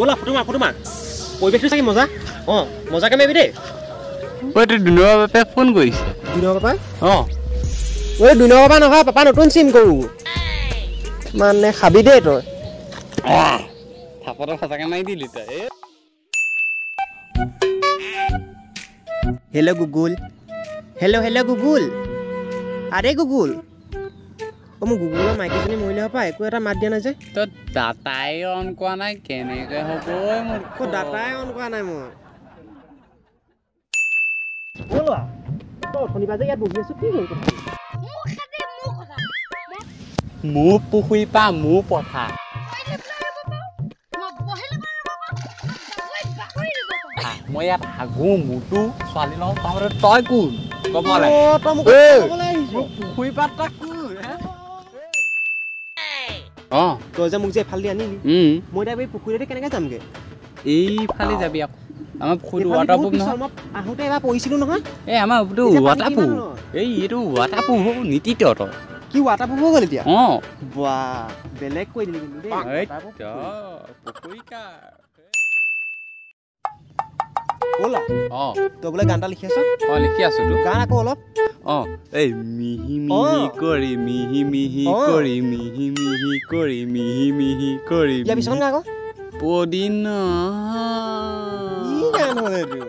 ওলা ফটো মাৰ পৰিৱেশটো চাগে মজা মজাকে মাৰিবি দেই ঐ তুই দুনৰ বাপে ফোন কৰিছে দুনৰ পাপা ঐ দুনৰ পাপা নহয় পাপা নতুন চিম কৰো মানে খাবি দেই তই থাপতে সঁচাকে মাৰি দিলি তই হেল্ল' গুগল হেল্ল' গুগল আৰে গুগল মোৰ গুগলৰ মাইকীজনী মৰিলে হপা একো এটা মাত দিয়া নাই যে তই ডাটাই অন কৰা নাই কেনেকে হ'ব মোৰ ডাটাই অন কৰা নাই মই শনিবাৰ যে ইয়াত বহি আছো কি হ'ল মোৰ পুখুৰী পা মোৰ পথাৰ মই ইয়াত হাগো মুটু ছোৱালী লওঁ তহঁতে তই কোন ক'ব পুখুৰী পাত তই কোন তই যে মোক যে এফালে দি আনিলি মই এতিয়া এই পুখুৰীতে কেনেকে যামগে এইফালে যাবি আকৌ আমাৰ পুখুৰীটো ৱাটাৰপ্ৰুফ নহয় আহোঁতে এবাৰ পৰিছিলো নহয় এই আমাৰ এইটো ৱাটাৰপ্ৰুফ এইটো ৱাটাৰপ্ৰুফ হ'ব নীতি তহঁতৰ কি ৱাটাৰপ্ৰুফ হৈ গ'ল এতিয়া বাহ বেলেগ কৈ দিলি কিন্তু দেই পুখুৰী কা ওলা তই বোলে গান এটা লিখি আছ লিখি আছো তো গান আকৌ অলপ এই মিহি মিহি কৰি মিহি মিহি কৰি মিহি মিহি কৰি মিহি মিহি কৰি ইয়াৰ পিছত আকৌ পদিনা কি গান হ'ল এইটো